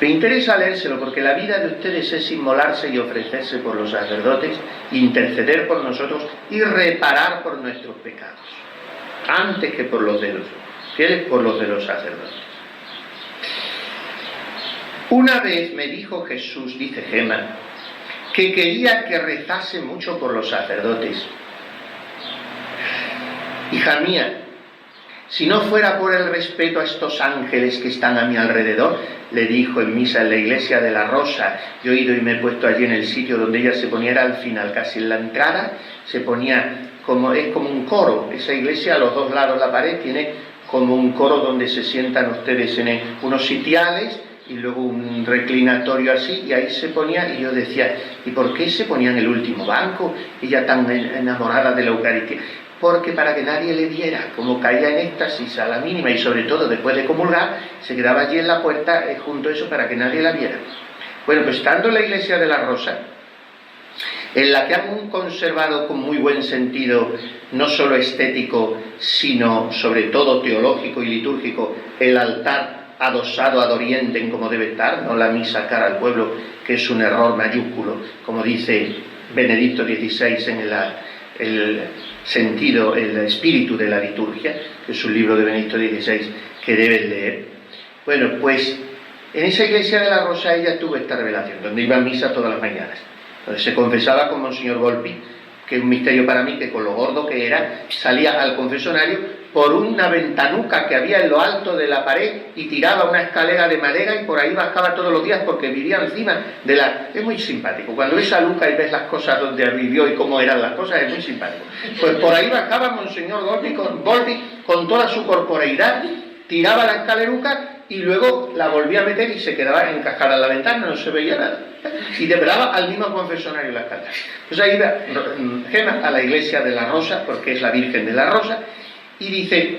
me interesa leérselo porque la vida de ustedes es inmolarse y ofrecerse por los sacerdotes, interceder por nosotros y reparar por nuestros pecados, antes que por los de los fieles, por los de los sacerdotes. Una vez me dijo Jesús, dice Gema, que quería que rezase mucho por los sacerdotes. Hija mía, si no fuera por el respeto a estos ángeles que están a mi alrededor, le dijo en misa en la iglesia de la Rosa, yo he ido y me he puesto allí en el sitio donde ella se ponía, era al final, casi en la entrada, se ponía es como un coro. Esa iglesia a los 2 lados de la pared tiene como un coro donde se sientan ustedes en unos sitiales y luego un reclinatorio así, y ahí se ponía, y yo decía, ¿y por qué se ponía en el último banco? Ella tan enamorada de la Eucaristía. Porque para que nadie le viera, como caía en éxtasis a la mínima, y sobre todo después de comulgar, se quedaba allí en la puerta junto a eso para que nadie la viera. Bueno, pues estando en la iglesia de la Rosa, en la que han conservado con muy buen sentido, no solo estético, sino sobre todo teológico y litúrgico, el altar adosado ad orientem como debe estar, no la misa cara al pueblo, que es un error mayúsculo, como dice Benedicto XVI en el sentido, el espíritu de la liturgia, que es un libro de Benedicto XVI que deben leer. Bueno, pues en esa iglesia de la Rosa ella tuvo esta revelación, donde iba a misa todas las mañanas, donde se confesaba con Monseñor Volpi, que es un misterio para mí, que con lo gordo que era, salía al confesonario por una ventanuca que había en lo alto de la pared y tiraba una escalera de madera y por ahí bajaba todos los días porque vivía encima de la... Es muy simpático. Cuando ves a Luca y ves las cosas donde vivió y cómo eran las cosas, es muy simpático. Pues por ahí bajaba Monseñor Volpi con toda su corporeidad, tiraba la escaleruca y luego la volvía a meter y se quedaba encajada en la ventana, no se veía nada. Y debraba al mismo confesonario la escalera. Pues ahí iba Gema a la iglesia de la Rosa, porque es la Virgen de la Rosa, y dice,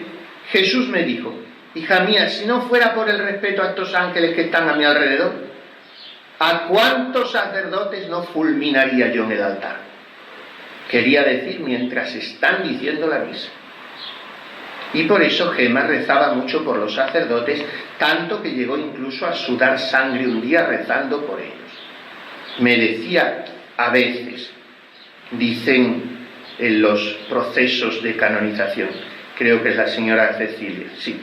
Jesús me dijo, hija mía, si no fuera por el respeto a estos ángeles que están a mi alrededor, ¿a cuántos sacerdotes no fulminaría yo en el altar? Quería decir mientras están diciendo la misa. Y por eso Gema rezaba mucho por los sacerdotes, tanto que llegó incluso a sudar sangre un día rezando por ellos. Me decía a veces, dicen en los procesos de canonización, creo que es la señora Cecilia, sí,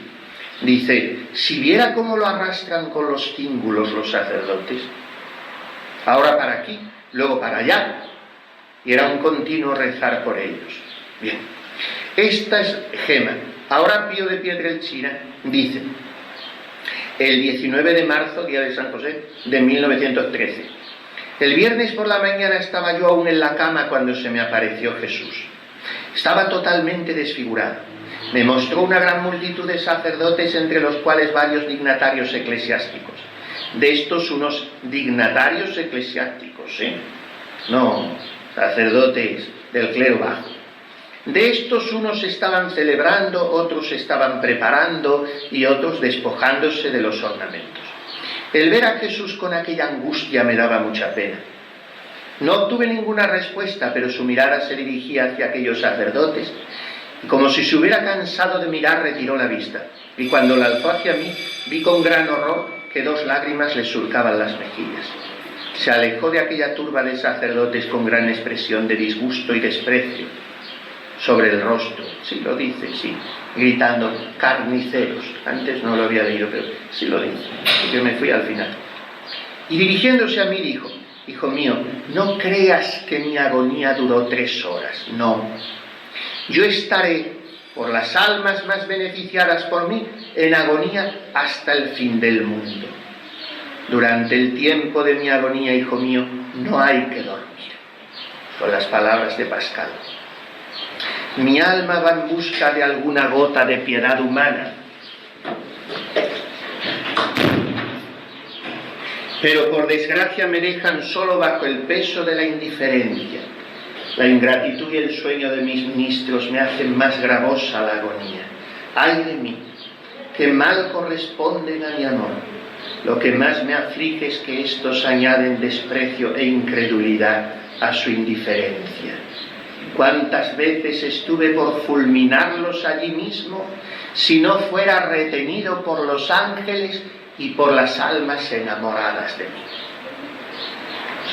dice, si viera cómo lo arrastran con los cíngulos los sacerdotes, ahora para aquí, luego para allá, y era un continuo rezar por ellos. Bien, esta es Gema. Ahora Pío de Pietrelcina dice, el 19 de marzo, día de San José, de 1913. El viernes por la mañana estaba yo aún en la cama cuando se me apareció Jesús. Estaba totalmente desfigurado. Me mostró una gran multitud de sacerdotes, entre los cuales varios dignatarios eclesiásticos. De estos unos dignatarios eclesiásticos, no sacerdotes del clero bajo. De estos unos estaban celebrando, otros estaban preparando y otros despojándose de los ornamentos. El ver a Jesús con aquella angustia me daba mucha pena. No obtuve ninguna respuesta, pero su mirada se dirigía hacia aquellos sacerdotes y, como si se hubiera cansado de mirar, retiró la vista. Y cuando la alzó hacia mí, vi con gran horror que 2 lágrimas le surcaban las mejillas. Se alejó de aquella turba de sacerdotes con gran expresión de disgusto y desprecio sobre el rostro. Sí lo dice, sí, gritando, carniceros. Antes no lo había leído, pero sí lo dice. Y yo me fui al final. Y dirigiéndose a mí dijo: hijo mío, no creas que mi agonía duró 3 horas. No. Yo estaré, por las almas más beneficiadas por mí, en agonía hasta el fin del mundo. Durante el tiempo de mi agonía, hijo mío, no hay que dormir. Son las palabras de Pascal. Mi alma va en busca de alguna gota de piedad humana. Pero por desgracia me dejan solo bajo el peso de la indiferencia. La ingratitud y el sueño de mis ministros me hacen más gravosa la agonía. ¡Ay de mí! ¡Qué mal corresponden a mi amor! Lo que más me aflige es que estos añaden desprecio e incredulidad a su indiferencia. ¿Cuántas veces estuve por fulminarlos allí mismo, si no fuera retenido por los ángeles y por las almas enamoradas de mí?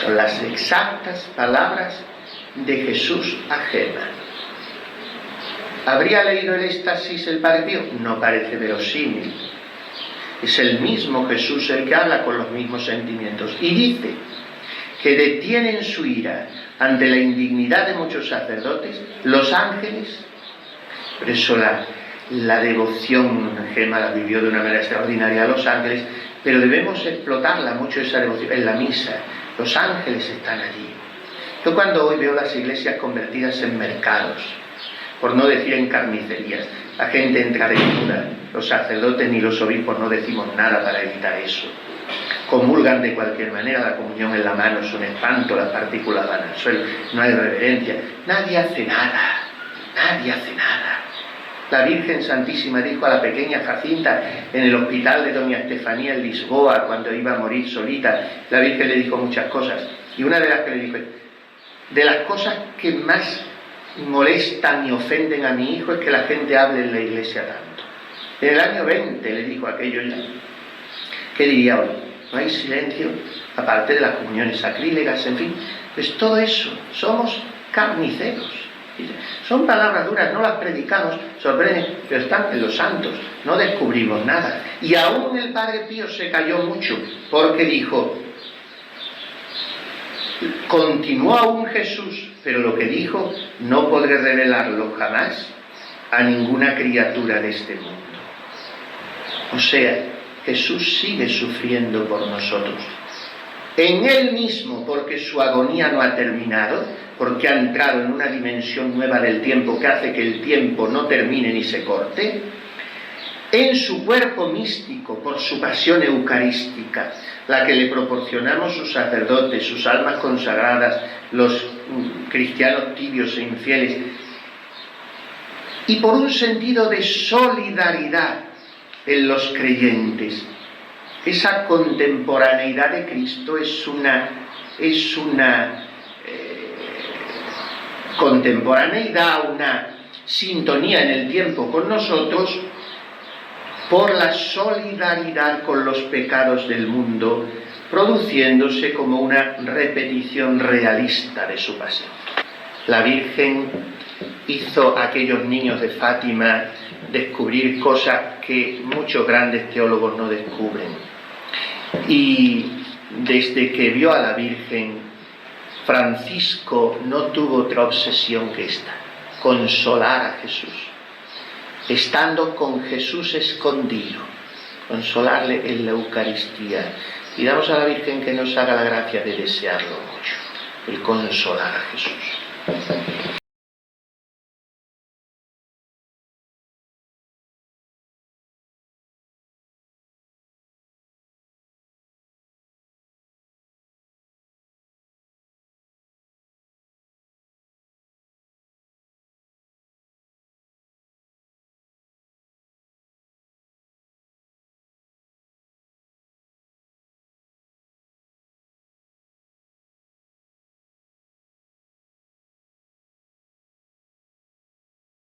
Son las exactas palabras de Jesús a Gema. ¿Habría leído el éxtasis el Padre Pío? No parece verosímil. Es el mismo Jesús el que habla con los mismos sentimientos y dice que detienen su ira ante la indignidad de muchos sacerdotes, los ángeles. Por eso la devoción, Gema la vivió de una manera extraordinaria a los ángeles, pero debemos explotarla mucho, esa devoción, en la misa. Los ángeles están allí. Yo cuando hoy veo las iglesias convertidas en mercados, por no decir en carnicerías, la gente entra desnuda, los sacerdotes ni los obispos no decimos nada para evitar eso. Comulgan de cualquier manera, la comunión en la mano es un espanto, las partículas van al suelo, no hay reverencia, nadie hace nada, nadie hace nada. La Virgen Santísima dijo a la pequeña Jacinta en el hospital de Doña Estefanía en Lisboa, cuando iba a morir solita, la Virgen le dijo muchas cosas, y una de las que le dijo: de las cosas que más molestan y ofenden a mi hijo es que la gente hable en la iglesia tanto. En el año 20 le dijo aquello ya. ¿Qué diría hoy? No hay silencio, aparte de las comuniones sacrílegas, en fin. Pues todo eso, somos carniceros. Son palabras duras, no las predicamos, sorprenden, pero están en los santos, no descubrimos nada. Y aún el Padre Pío se cayó mucho, porque dijo, continuó aún Jesús, pero lo que dijo, no podré revelarlo jamás a ninguna criatura de este mundo. O sea, Jesús sigue sufriendo por nosotros. En Él mismo, porque su agonía no ha terminado, porque ha entrado en una dimensión nueva del tiempo que hace que el tiempo no termine ni se corte. En su cuerpo místico, por su pasión eucarística, la que le proporcionamos sus sacerdotes, sus almas consagradas, los cristianos tibios e infieles, y por un sentido de solidaridad en los creyentes. Esa contemporaneidad de Cristo es una contemporaneidad, una sintonía en el tiempo con nosotros por la solidaridad con los pecados del mundo, produciéndose como una repetición realista de su pasión. La Virgen hizo a aquellos niños de Fátima descubrir cosas que muchos grandes teólogos no descubren. Y desde que vio a la Virgen, Francisco no tuvo otra obsesión que esta: consolar a Jesús. Estando con Jesús escondido, consolarle en la Eucaristía. Pidamos a la Virgen que nos haga la gracia de desearlo mucho, el consolar a Jesús.